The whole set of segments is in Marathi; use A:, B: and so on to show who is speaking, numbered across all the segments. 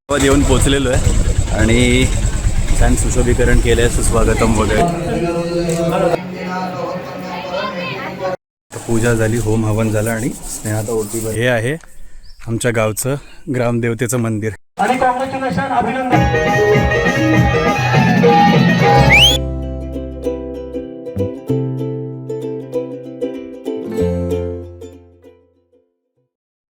A: येऊन पोचलेलो आहे आणि छान सुशोभीकरण केलं आहे, सुस्वागतम वगैरे. पूजा झाली, होम हवन झालं आणि स्नेहात ओटी. हे आहे आमच्या गावचं ग्रामदेवतेचं मंदिर.
B: आणि कॉंग्रॅच्युलेशन, अभिनंदन.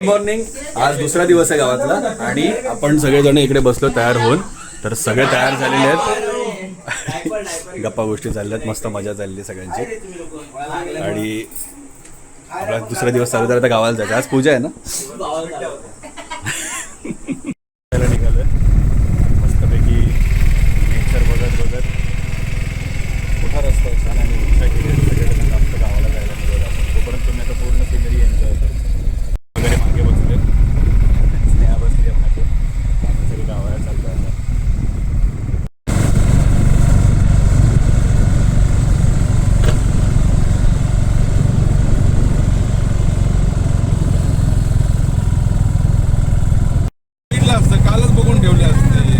A: मॉर्निंग. आज दुसरा दिवस आहे गावातला आणि आपण सगळेजण इकडे बसलो तयार होऊन. तर सगळे तयार झालेले आहेत, गप्पा गोष्टी चालल्यात, मस्त मजा चालली सगळ्यांची. आणि आपला दुसरा दिवस चालू झाला तर गावाला जायचं. आज पूजा आहे ना. निघालोय मस्तपैकी नेचर बघत बघत. मोठा रस्ता आहे छान आणि रिक्षा केली सगळेजण जास्त गावाला जायला मिळालं. तोपर्यंत तुम्ही आता पूर्ण सिनरी एन्जॉय करू. वगैरे मागे बसले, स्नेहा बसली मागे, आपण सगळे गावाला चालतो आता.
C: कालच बघून ठेवले असते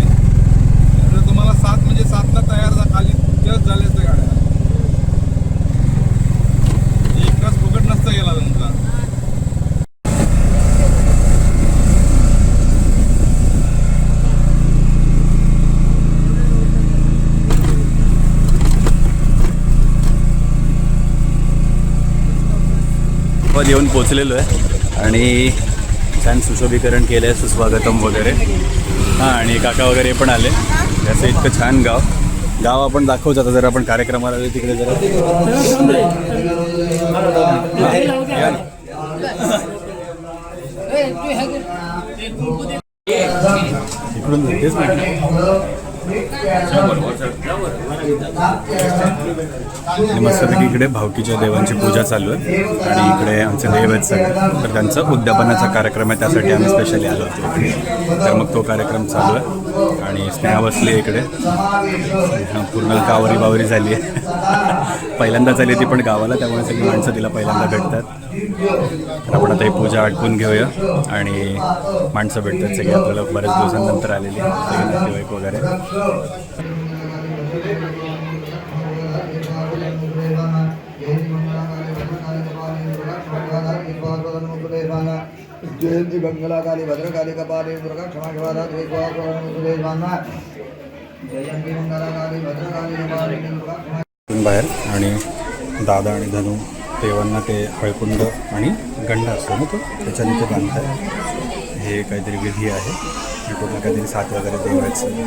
C: तर तुम्हाला 7 म्हणजे 7ला तयार खाली जस्ट झाले असते गाड्या. एक तास फुकट नसता गेला तुमचा.
A: येऊन पोचलेलो आहे आणि छान सुशोभीकरण केलं आहे, सुस्वागतम वगैरे. हां, आणि काका वगैरे पण आले. त्याचं इतकं छान गाव आपण दाखवू. आता जर आपण कार्यक्रमाला आलो तिकडे जरा इकडून तेच मस्तपैकी इकडे भावकीच्या देवांची पूजा चालू आहे आणि इकडे आमचे देव आहेत सगळे. तर त्यांचा उद्यापनाचा कार्यक्रम आहे, त्यासाठी आम्ही स्पेशली आलो होतो. तर मग तो कार्यक्रम चालू आहे आणि स्नेहा बसली इकडे. पूर्ण कावरी बावरी झाली आहे. पहिल्यांदा झाली ती पण गावाला, त्यामुळे सगळी माणसं तिला पहिल्यांदा भेटतात. तर आपण आता ही पूजा आटपून घेऊया आणि माणसं भेटतात सगळी आपल्याला बऱ्याच दिवसांनंतर आलेली सगळे नातेवाईक वगैरे.
D: जयंती मंगलाकाली भद्रकाली कपाली दुर्गा क्षमा शिवादा जयंती मंगलाकाली भद्रकाली कपाली दुर्गा क्षमा.
A: बाहेर आणि दादा आणि धनू देवांना ते हळकुंड आणि गंडा असतो ना, तो त्याच्याने ते बांधतात. हे काहीतरी विधी आहे आणि पूर्ण काहीतरी 7 वगैरे देव आहेत सगळे.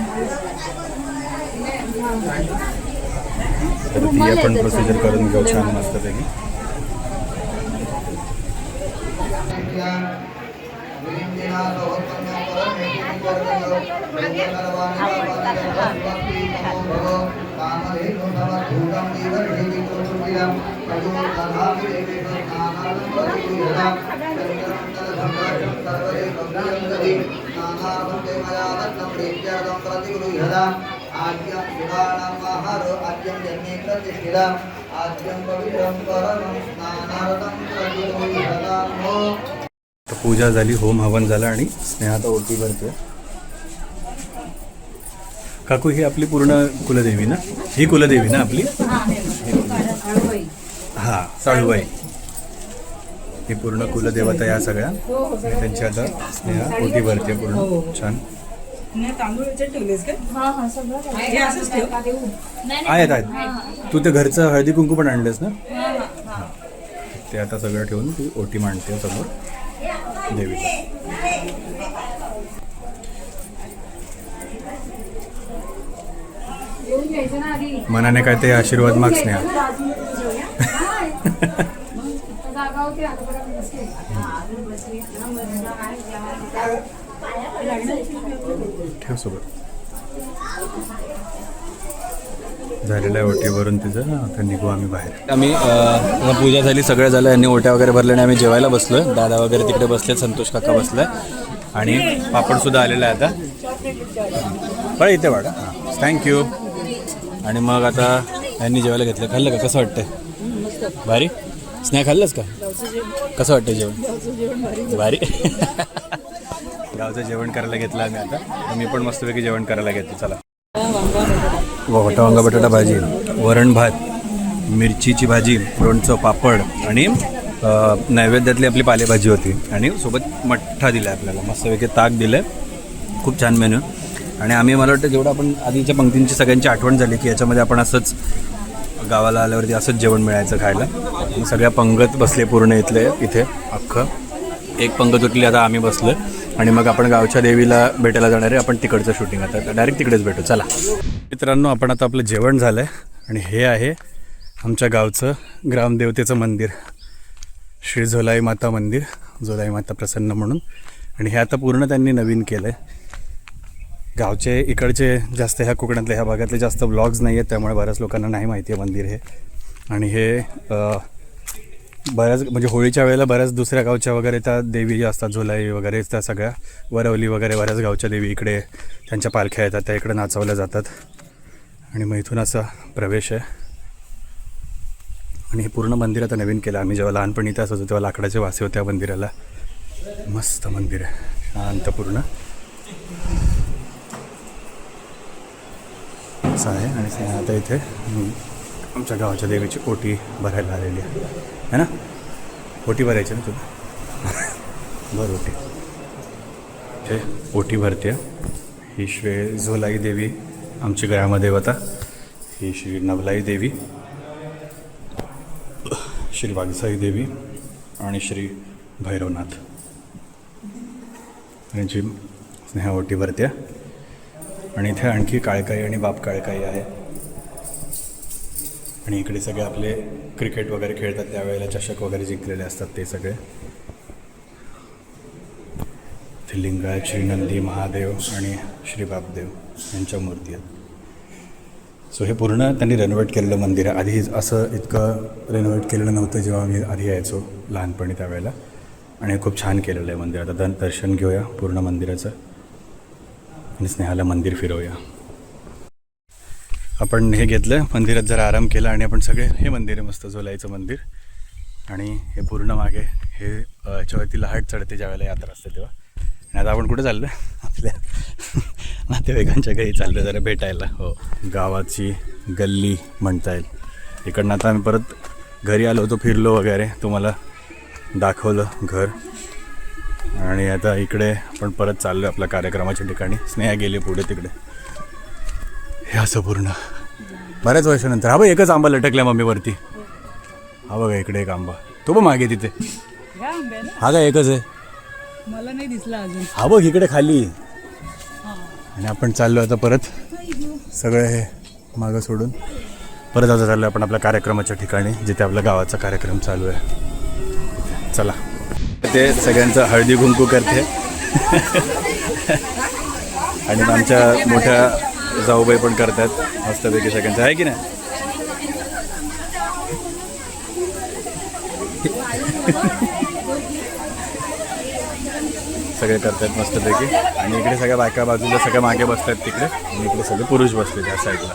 A: तर ती आपण प्रोसिजर करून घेऊ छान मस्तपैकी. पूजा झाली, होम हवन झालं आणि स्नेहात ओटी भरते. काकू, ही आपली पूर्ण कुलदेवी ना? ही कुलदेवी ना आपली? हां, साळूबाई. ही पूर्ण कुलदेवता या सगळ्या. त्यांची आता स्नेहा ओटी भरते पूर्ण छान. आहेत. तू ते घरचं हळदी कुंकू पण आणलेस ना? ते आता सगळं ठेवून ती ओटी मांडते समोर देवीला. मनाने काय ते आशीर्वाद माग स्नेहा. ठेव सोबत. झालेलं आहे ओटीवरून तिचं. आता निघू आम्ही बाहेर. आम्ही पूजा झाली, सगळं झालं. यांनी ओट्या वगैरे भरल्याने आम्ही जेवायला बसलो आहे. दादा वगैरे तिकडे बसले, संतोष काका बसलाय आणि पापडसुद्धा आलेला आहे आता. पण इथे वाडा. थँक्यू. आणि मग आता यांनी जेवायला घेतलं. खाल्लं का? कसं वाटतंय? भारी. स्नॅक खाल्लंस का? कसं वाटतं जेवण? भारी. गावचं जेवण करायला घेतलं आम्ही आता. तर मी पण मस्तपैकी जेवण करायला घेतो. चला. वांगा बटाटा भाजी, वरण भात, मिरचीची भाजी, लोणचं, पापड आणि नैवेद्यातली आपली पालेभाजी होती आणि सोबत मठ्ठा दिला आहे आपल्याला. मस्तपैकी ताक दिलं आहे. खूप छान मेन्यू. आणि आम्ही मला वाटतं जेवढं आपण आधीच्या पंक्तींची सगळ्यांची आठवण झाली की याच्यामध्ये आपण असंच गावाला आल्यावरती असंच जेवण मिळायचं खायला. सगळ्या पंगत बसले पूर्ण इथले इथे अख्खं. एक पंगत उठली आता आम्ही बसलो आणि मग आपण गावच्या देवीला भेटायला जाणार आहे. आपण तिकडचं शूटिंग आता डायरेक्ट तिकडेच भेटू. चला मित्रांनो, आपण आता आपलं जेवण झालं आहे आणि हे आहे आमच्या गावचं ग्रामदेवतेचं मंदिर, श्री झोलाई माता मंदिर, झोलाई माता प्रसन्न म्हणून. आणि हे आता पूर्ण त्यांनी नवीन केलं आहे. गावचे इकडचे जास्त ह्या कोकणातल्या ह्या भागातले जास्त व्लॉग्स नाही आहेत, त्यामुळे बऱ्याच लोकांना नाही माहिती आहे मंदिर हे. आणि हे बऱ्याच म्हणजे होळीच्या वेळेला बऱ्याच दुसऱ्या गावच्या वगैरे त्या देवी ज्या असतात, झोलाई वगैरे, त्या सगळ्या वरवली वगैरे बऱ्याच गावच्या देवी इकडे त्यांच्या पालख्या येतात, त्या इकडे नाचवल्या जातात. आणि मग इथून असा प्रवेश आहे. आणि हे पूर्ण मंदिर आता नवीन केलं. आम्ही जेव्हा लहानपणी इथे असायचो तेव्हा लाकडाचे वासे होते या मंदिराला. मस्त मंदिर आहे, शांत पूर्ण असं आहे. आणि आता इथे आमच्या गावाच्या देवीची ओटी भरायला आलेली आहे ना. ओटी भरायची ना तुला? बरं, ओटी इथे ओटी भरते. ही श्री झोलाई देवी आमची ग्रामदेवता, ही श्री नवलाई देवी, श्री वाघसाई देवी आणि श्री भैरवनाथ यांची स्नेहा ओटी भरते. आणि इथे आणखी काळकाई आणि बाप काळकाई आहे. आणि इकडे सगळे आपले क्रिकेट वगैरे खेळतात त्यावेळेला चषक वगैरे जिंकलेले असतात ते सगळे. इथे लिंगायत, श्री नंदी, महादेव आणि श्री बापदेव यांच्या मूर्ती आहेत. सो हे पूर्ण त्यांनी रेनोव्हेट केलेलं मंदिर आहे. आधी असं इतकं रेनोव्हेट केलेलं नव्हतं जेव्हा आम्ही आधी यायचो लहानपणी त्यावेळेला. आणि खूप छान केलेलं आहे मंदिर. आता दर्शन घेऊया पूर्ण मंदिराचं आणि स्नेहाला मंदिर फिरवूया. आपण हे घेतलं, मंदिरात जरा आराम केला आणि आपण सगळे, हे मंदिर आहे मस्त झोलाईचं मंदिर. आणि हे पूर्ण मागे हे याच्यावरती लहाट चढते ज्या वेळेला यात्रा असते तेव्हा. आणि आता आपण कुठे चाललो आहे? आपल्या नातेवाईकांच्या घरी चाललो जरा भेटायला. हो, गावाची गल्ली म्हणता येईल. इकडनं आता आम्ही परत घरी आलो होतो, फिरलो वगैरे, तुम्हाला दाखवलं घर. आणि आता इकडे आपण परत चाललो आहे आपल्या कार्यक्रमाच्या ठिकाणी. स्नेहा गेली पुढे तिकडे. हे असं पूर्ण बऱ्याच वर्षानंतर. हा बघ, एकच आंबा लटकला मम्मीवरती. हा बघा इकडे एक आंबा, तो पण मागे तिथे. हा काय एकच आहे?
E: मला नाही दिसला अजून.
A: हा बघ इकडे खाली. आणि आपण चाललो आता परत सगळं हे मागं सोडून परत आता चाललो आपण आपल्या कार्यक्रमाच्या ठिकाणी, जिथे आपल्या गावाचा कार्यक्रम चालू आहे. चला. ते सगळ्यांचं हळदी कुंकू करते. आणि आमच्या मोठ्या जाऊबाई पण करतात मस्तपैकी सगळ्यांचं, आहे की नाही? सगळे करतात मस्तपैकी. आणि इकडे सगळ्या बायका बाजूला सगळ्या मागे बसतात तिकडे, आणि इकडे सगळे पुरुष बसले त्या साईडला.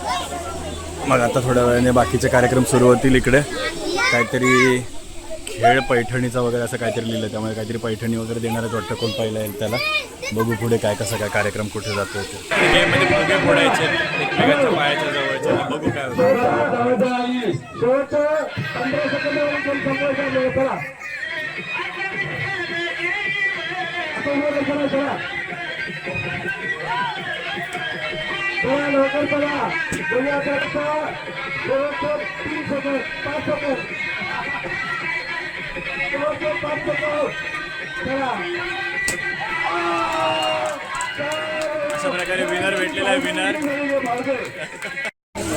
A: मग आता थोड्या वेळाने बाकीचे कार्यक्रम सुरू होतील. इकडे काहीतरी खेळ पैठणीचा वगैरे असं काहीतरी लिहिलं, त्यामुळे काहीतरी पैठणी वगैरे देणारच वाटतं. कोण पहिला येईल त्याला. बघू पुढे काय कसं काय कार्यक्रम कुठे जातो ते. गेममध्ये फुगे फोडायचे एकमेकांच्या पायाच्या जवळचे. बघू काय होतं.
B: लवकर चला. 5 सेकंद.
A: अशा प्रकारे विनर भेटलेला आहे. विनर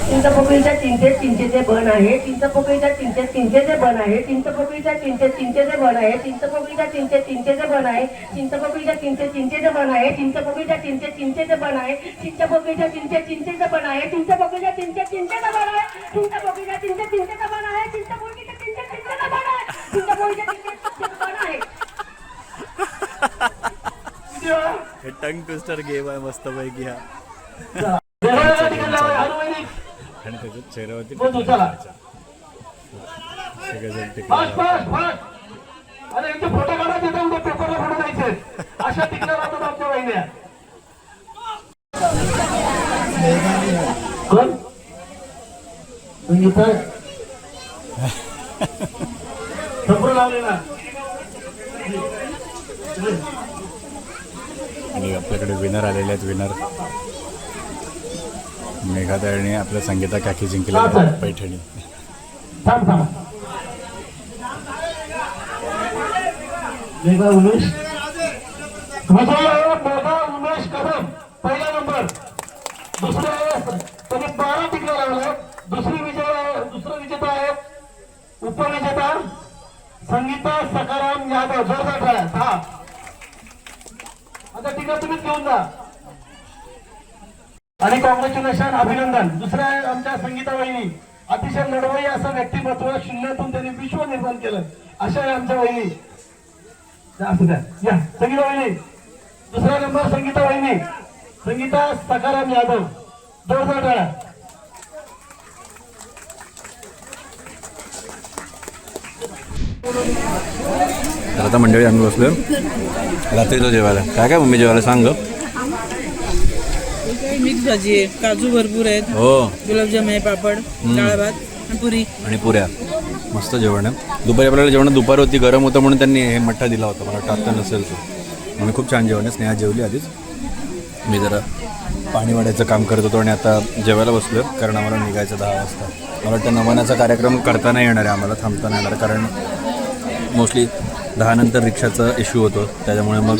B: चिंचपोकळीच्या चिंचेचे बन आहे. चिंचपोकळीच्या चिंचेचे बन आहे. चिंचपोकळीच्या चिंचेचे बन आहे. चिंचपोकळीच्या चिंचेचे बन आहे. चिंचपोकळीच्या चिंचेचे बन आहे. चिंचपोकळीच्या चिंचेचे बन आहे. चिंचपोकळीच्या चिंचेचे बन आहे. चिंचपोकळीच्या चिंचेचे बन आहे. चिंचपोकळीच्या चिंचेचे बन आहे. चिंचपोकळीच्या चिंचेचे बन आहे. चिंचपोकळीच्या चिंचेचे बन आहे.
A: हे टंग ट्विस्टर गेम आहे मस्तपैकी हा. आणि त्याच्यात चेहऱ्यावरती सगळेजण टिकले.
B: अरे फोटो काढा, तिथे पेपरला फोटो जायचे. अशा टिकल्या राहतात आमच्या
F: लावून द्या. कोण संगीता संपूर्ण लावले ना.
A: आणि आपल्याकडे विनर आलेले आहेत. विनर मेघाताईने आपल्या संगीता काकी जिंकलेल्या आहेत पैठणी.
F: थांब थांब. मेघा उमेश मेघा उमेश कदम पहिला नंबर. दुसऱ्या त्यांनी 12 टिकले लावले. दुसरं विजेता आहे उपविजेता संगीता सकाराम यादव. जोरदार टाळ्या. हा आता टिका तुम्हीच घेऊन जा आणि कॉंग्रॅच्युलेशन अभिनंदन. दुसऱ्या आमच्या संगीता वहिनी अतिशय लढवई असं व्यक्तिमत्व शून्यातून त्यांनी विश्व निर्माण केलं. अशा आहे आमच्या वहिनी. असू द्या या संगीता वहिनी. दुसरा नंबर संगीता वहिनी संगीता सकाराम यादव. जोरदार टाळ्या.
A: तर आता मंडळी आम्ही बसलो रात्रीचं जेवायला. काय काय मम्मी जेवायला सांग गं.
E: मिक्स भाजी आहे, काजू भरपूर आहेत,
A: हो
E: गुलाबजाम आहे, पापड, डाळ भात आणि पुरी.
A: आणि पुऱ्या. मस्त जेवण आहे. दुपारी आपल्याला जेवण दुपार होती गरम होतं म्हणून त्यांनी हे मठ्ठा दिला होता. मला वाटतं आता नसेल तो. म्हणून खूप छान जेवण आहे. स्नेहा जेवली आधीच. मी जरा पाणी वाढायचं काम करत होतो आणि आता जेवायला बसलो कारण आम्हाला निघायचं 10 वाजता. मला वाटतं नमनाचा कार्यक्रम करता नाही येणार आहे आम्हाला, थांबता नाही येणार कारण मोस्टली 10 नंतर रिक्षाचा इश्यू होतो. त्याच्यामुळे मग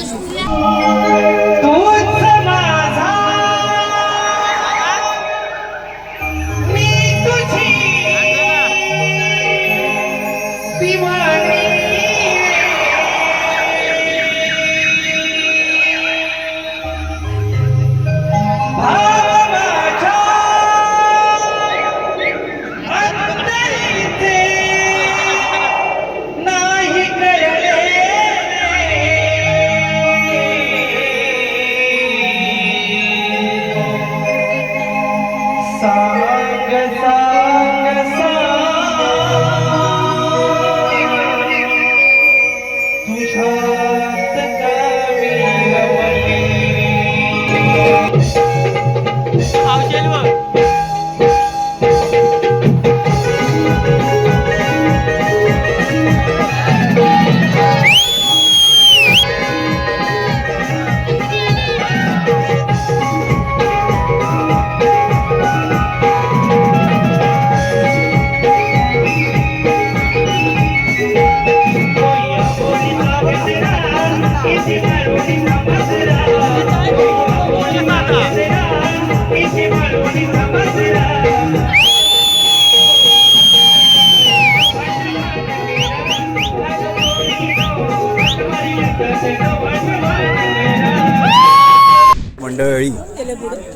A: मंडळी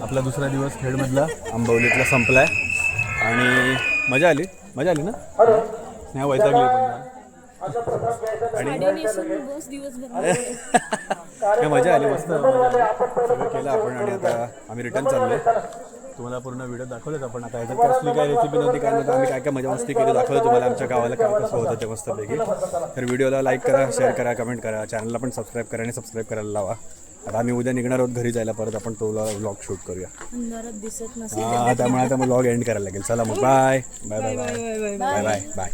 A: आपला दुसरा दिवस खेडमधला आंबवलीतला संपलाय आणि मजा आली ना. स्नेहा वैतागली आणि मजा आली. मस्त सगळं केलं आपण आणि आता आम्ही रिटर्न चाललोय. तुम्हाला पूर्ण व्हिडिओ दाखवलेच आपण. आता याच्यात कसली काय रेसिपी नव्हती काय नव्हतं. आम्ही काय काय मजा मस्ती केली दाखवलं तुम्हाला. आमच्या गावाला काय कसं होतं ते मस्तपैकी. तर व्हिडिओला लाईक करा, शेअर करा, कमेंट करा, चॅनलला पण सबस्क्राईब करा आणि सबस्क्राईब करायला लावा. आता आम्ही उद्या निघणार आहोत घरी जायला. परत आपण तो व्लॉग शूट करूया. त्यामुळे आता मग व्लॉग एंड करायला लागेल. चला मग bye bye bye bye bye bye bye.